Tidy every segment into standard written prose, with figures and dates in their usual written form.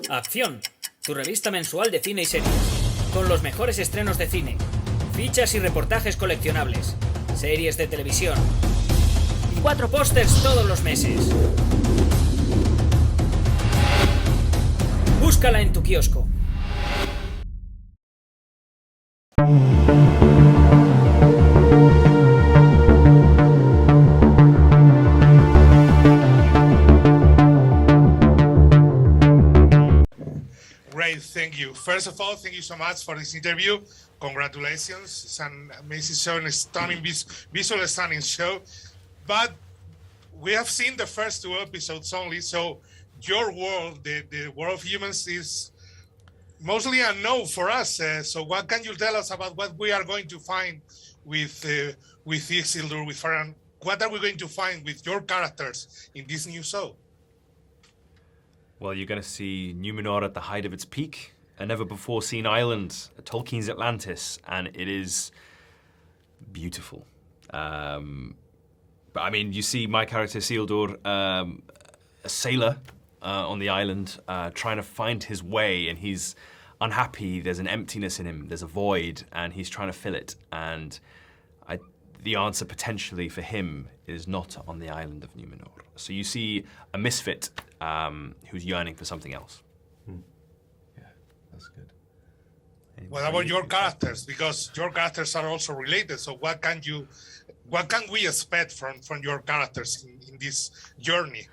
Acción, tu revista mensual de cine y series, con los mejores estrenos de cine, fichas y reportajes coleccionables, series de televisión y 4 pósters todos los meses. Búscala en tu kiosco. Great, thank you. First of all, thank you so much for this interview. Congratulations. It's an amazing show and a stunning, visually stunning show. But we have seen the first 2 episodes only, so your world, the world of humans, is mostly unknown for us. So what can you tell us about what we are going to find with Isildur, with Pharazon? What are we going to find with your characters in this new show? Well, you're going to see Numenor at the height of its peak, a never-before-seen island, Tolkien's Atlantis, and it is beautiful. But I mean, you see my character Isildur, a sailor on the island, trying to find his way, and he's unhappy. There's an emptiness in him. There's a void, and he's trying to fill it. And the answer potentially for him is not on the island of Numenor. So you see a misfit who's yearning for something else. Yeah, that's good. What about your characters? Because your characters are also related. So what can we expect from your characters in this journey?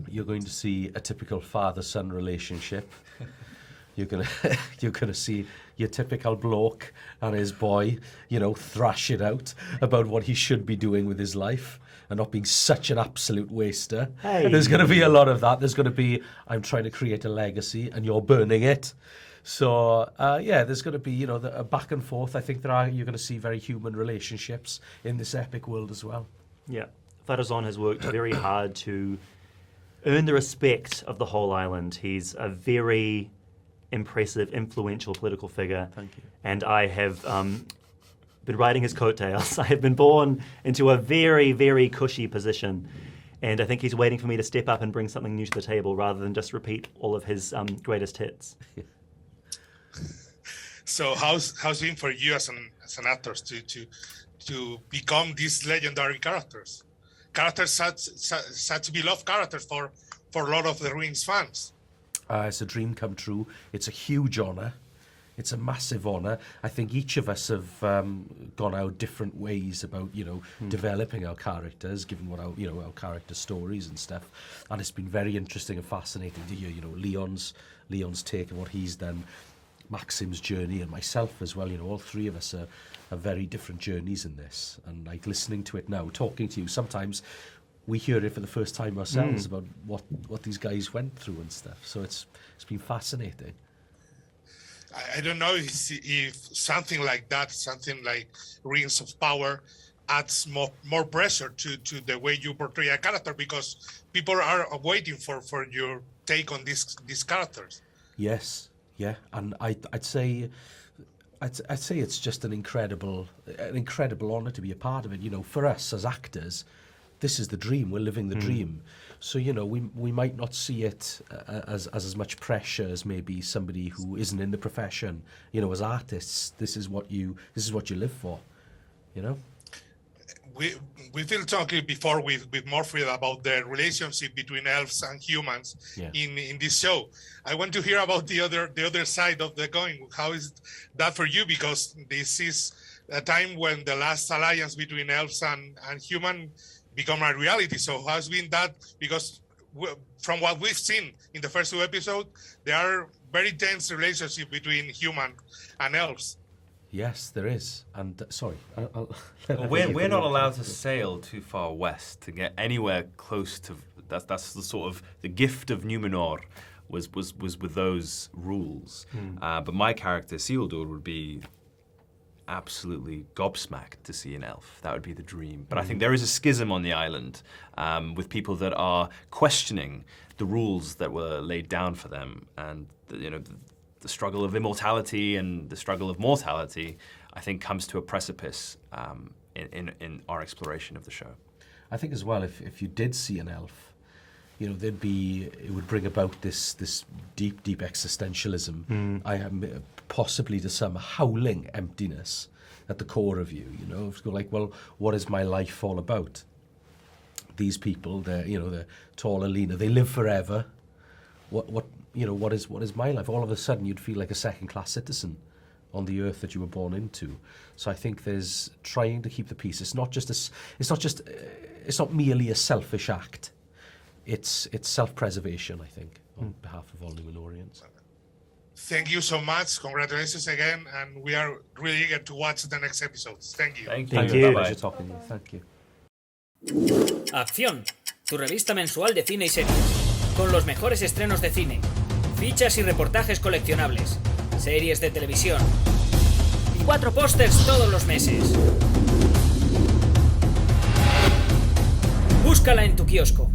You're going to see a typical father-son relationship. You're gonna see your typical bloke and his boy, thrash it out about what he should be doing with his life and not being such an absolute waster. Hey. There's going to be a lot of that. There's going to be, I'm trying to create a legacy and you're burning it. So, there's going to be, a back and forth. I think you're going to see very human relationships in this epic world as well. Yeah, Pharazon has worked very hard to earn the respect of the whole island. He's a very impressive, influential political figure. Thank you. And I have been riding his coattails. I have been born into a very, very cushy position. And I think he's waiting for me to step up and bring something new to the table rather than just repeat all of his greatest hits. So how's it been for you as an actor to become these legendary characters? Characters such beloved characters for Lord of the Rings fans. It's a dream come true. It's a huge honour. It's a massive honour. I think each of us have gone our different ways about, developing our characters, given what our character stories and stuff. And it's been very interesting and fascinating to hear, Leon's take and what he's done, Maxim's journey, and myself as well. All 3 of us are very different journeys in this. And like listening to it now, talking to you, sometimes we hear it for the first time ourselves about what these guys went through and stuff. So it's been fascinating. I don't know if something like that, something like Rings of Power, adds more pressure to the way you portray a character, because people are waiting for your take on these characters. Yes, yeah, and I'd say it's just an incredible honour to be a part of it. For us as actors, this is the dream. We're living the dream. So, we might not see it as much pressure as maybe somebody who isn't in the profession. As artists, this is what you live for, We've been talking before with Morfrid about the relationship between elves and humans in this show. I want to hear about the other side of the coin. How is that for you? Because this is a time when the last alliance between elves and human become a reality. So how's been that? Because from what we've seen in the first 2 episodes, there are very tense relationship between human and elves. Yes, there is. And sorry, We're not allowed to sail too far west to get anywhere close to. That's the sort of the gift of Numenor was with those rules. But my character Isildur would be absolutely gobsmacked to see an elf. That would be the dream. But I think there is a schism on the island with people that are questioning the rules that were laid down for them, and the struggle of immortality and the struggle of mortality, I think, comes to a precipice in our exploration of the show. I think as well, if you did see an elf, it would bring about this deep existentialism. I am possibly to some howling emptiness at the core of you. You know, it's like, well, what is my life all about? These people, they're taller, leaner, they live forever. What is my life? All of a sudden, you'd feel like a second-class citizen on the earth that you were born into. So I think there's trying to keep the peace. It's not merely a selfish act. It's self-preservation, I think, on behalf of all Numenorians. Thank you so much. Congratulations again, and we are really eager to watch the next episodes. Thank you. Thank Thank you. you. Bye-bye. Pleasure talking to you. Thank you. Acción, tu revista mensual de cine y series, con los mejores estrenos de cine, fichas y reportajes coleccionables, series de televisión y 4 pósters todos los meses. Búscala en tu kiosco.